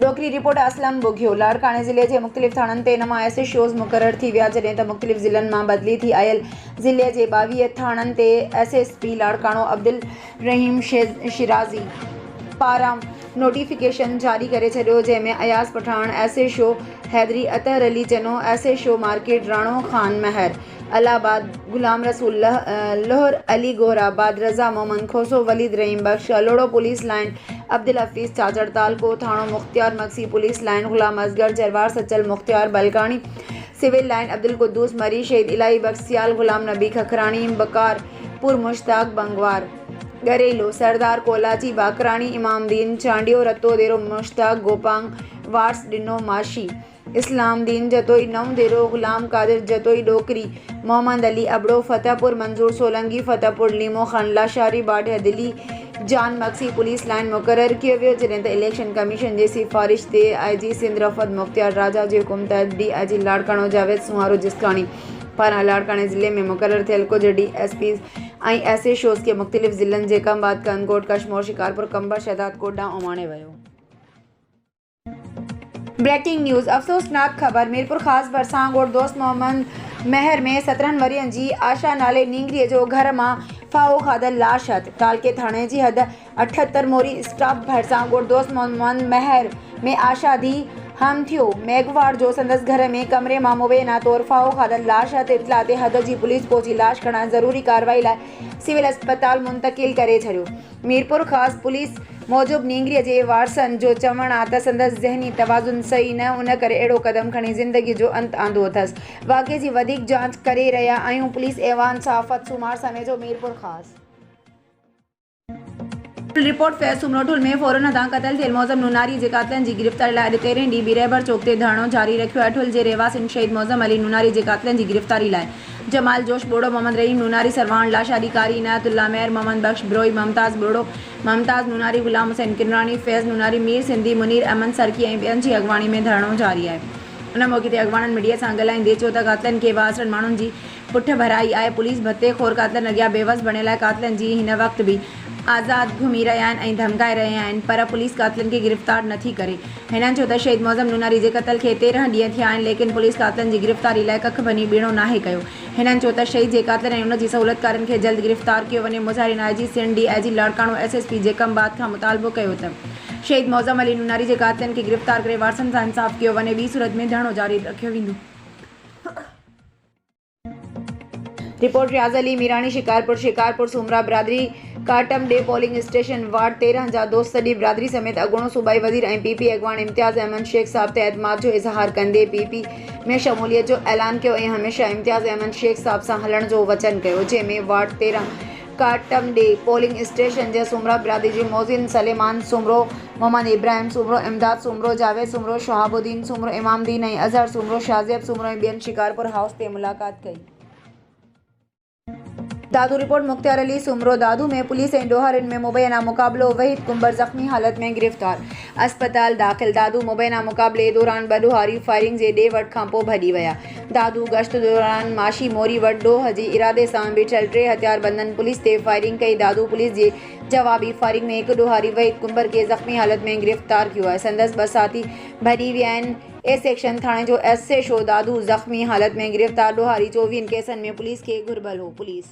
डोकरी रिपोर्ट असलम बुघियो। लाड़काने ज़िले के मुख़्तलिफ़ थाननि ते नमा SHOs मुक़रर थी विया, जॾहिं त मुख़्तलिफ़ ज़िलनि मां बदिली थी आयल ज़िले जे 22 थाननि ते SSP लाड़कानो अब्दुल रहीम शिराज़ी पारां नोटिफिकेशन जारी करे छॾियो, जंहिंमें Ayaz Pathan SHO Hyderi, Athar Ali Chano SHO market, Rano Khan Mahar Allahabad, Ghulam Rasool Lohar Ali Goharabad, Raza Mohammed Khoso, Waleed Rahim Bakhsh Alodo police line, Abdul Hafeez Chachar तालको थाणो, Mukhtiar Maksi police line, Ghulam Asghar Jarwar Sachal, Mukhtiar Balkani civil line, Abdul Quddus Marri, Shahid इलाही बख्श सियाल, गुलाम नबी खखरानी बकार पुर, मुश्ताक बंगवार गरेलो, सरदार कोलाची बाकरानी, इमामदीन चांडियो, रतो देरो मुश्ताक गोपांग वार्स डिनो माशी, इस्लामदीन जतोई नौ देरो, गुलाम कादिर जतोई डोकरी, मोहम्मद अली अबड़ो फतेहपुर, मंजूर सोलंगी फतेहपुर, लीमो खनला शारी बाढ़ दिल्ली जान मक्सी पुलिस लाइन मुक़रर कियो वियो, जॾहिं त इलेक्शन कमीशन जी सिफारिश ते IG सिंध रफ़त मुख्तियार राजा जे हुकुम तहत DIG लाड़कानो जावेद सुहारो जिस्कानी पारां लाड़काने ज़िले में मुक़रर थियल कुझु DSPs ऐं SHOs खे मुख़्तलिफ़ ज़िलनि जे कमबाद कनकोट, कशमोर, शिकारपुर, कंबर, शहदादकोट ॾांहुं उमाणे वियो। Breaking news. अफ़सोसनाक ख़बर। मीरपुर ख़ास भरिसां ॻोठ दोस्त मोहम्मद महर में 17 वरियनि जी आशा नाले नींगरीअ जो घर मां फाहो खाधल लाश हथ। तालके थाणे जी हद 78 मोरी स्टाफ भरिसां ॻोठ दोस्त मोहम्मद महर में आशा धी हम थियो। मेघवाड़ जो संदसि घर में कमरे मां मुबैना तौर फाहो खाधल लाश हथ। इतला ते हद जी पुलिस पहुची लाश खणण ज़रूरी कार्रवाई लाइ सिविल अस्पताल मुंतक़िल करे छॾियो। मीरपुर ख़ास पुलिस मूजिबि नींगरीअ जे वारसनि जो चवणु आहे त संदसि ज़हनी तवाज़ुन सही न, उन करे अहिड़ो क़दम खणी ज़िंदगी जो अंत आंदो अथसि। वाक़िए जी वधीक जांच करे रहिया आहियूं। पुलिस ऐवान सहाफ़त सूमार समेझो। मीरपुर ख़ास रिपोर्ट फैज़ सुमरोठुल में फ़ौरन हथां क़तल थियल मौज़म नूनारी जे क़ातिलनि जी गिरफ़्तारी लाइ अॼु 13 ॾींहुं बीरेबर चौक ते धरणो जारी रखियो आहे। अठुल जे रहवासियुनि शहीद मौज़म अली नूनारी जे क़ातिलनि जी गिरफ़्तारी लाइ जमाल जोश बोड़ो, मोहम्मद रहीम नूनारी सरवाण लाशारी कारी, इनायतुल्लाह मेहर, मोहम्मद बख्श ब्रोई, मुमताज़ बोड़ो, मुमताज़ नूनारी, गुलाम हुसैन किनरानी, फैज़ नूनारी, मीर सिंधी, मुनीर अहमद सरकी ऐं ॿियनि जी अॻवानी में धरणो जारी आहे। उन मौक़े ते अॻवाननि मीडिया सां ॻाल्हाईंदे चयो त क़ातिलनि खे वासरनि माण्हुनि जी पुठ भराई आहे। पुलिस भते खोर क़ातिलनि अॻियां बेवस बणियल आहे। क़ातिलनि जी हिन वक़्त बि आज़ाद घुमी रहिया आहिनि ऐं धमकाए रहिया आहिनि, पर पुलिस क़ातिलनि खे गिरफ़्तार नथी करे। हिननि चयो त शहीद मौज़म नूनारी जे क़तल खे 13 ॾींहं थिया आहिनि, लेकिन पुलिस क़ातिलनि जी गिरफ़्तारी लाइ कख बनी ॿीणो नाहे कयो। हिननि चयो त शहीद जे क़ातिल ऐं उन जी सहूलियतकारनि खे जल्द गिरफ़्तार कयो वञे। मुज़ाहिरीन IG Sindh, DIG Larkana, SSP जे कमबाद खां मुतालबो कयो त शहीद मौज़म अली नूनारी जे क़ातिलनि खे गिरफ़्तार करे वारसनि सां इंसाफ़ कयो वञे, ॿी सूरत में धरणो जारी रखियो वेंदो। रिपोर्ट रियाज़ अली मीरानी, शिकारपुर सूमरा बिरादरी काटम डे पोलिंग स्टेशन वार्ड 13 जा दोस्त सॼी बिरादरी समेत अॻूणो सूबाई वज़ीर ऐं PP अॻवान इम्तियाज़ अहमद शेख साहब ते एतमाद जो इज़हार कंदे PP में शमूलियत जो ऐलान कयो ऐं हमेशह इम्तियाज़ अहमद शेख साहब सां हलण जो वचन कयो, जंहिंमें वार्ड 13 काटम डे पोलिंग स्टेशन जे सूमरा बिरादरी जे मोज़िन सलेमान सूमरो, मोहम्मद इब्राहिम सूमरो, इमदाद सूमरो, जावेद सूमरो, शहाबुद्दीन सूमरो, इमामदीन ऐं अज़हर सूमरो, शाज़िब सूमरो ऐं ॿियनि शिकारपुर हाउस ते मुलाक़ात कई। दादू रिपोर्ट मुख्तियार अली सूमरो। दादू में पुलिस ऐं ॾोहारियुनि में मुबैना मुक़ाबिलो। वहीद कुंबर ज़ख़्मी हालत में गिरफ़्तार, अस्पताल दाख़िल। दादू मुबैना मुक़ाबिले दौरान ॿ ॾोहारी फायरिंग जे ॾे वठ खां पोइ भॼी विया। दादू गश्त दौरान माशी मोरी वटि ॾोह जे इरादे सां बीठल 3 हथियारबंदनि पुलिस ते फायरिंग कई। दादू पुलिस जे जवाबी फायरिंग में हिकु ॾोहारी वहीद कुंबर खे ज़ख़्मी हालत में गिरफ़्तार कियो आहे। संदसि 2 साथी भॼी विया आहिनि। A सेक्शन थाणे जो SHO दादू ज़ख़्मी हालत में गिरफ़्तार ॾोहारी 24 केसनि में पुलिस खे घुर्बल हो। पुलिस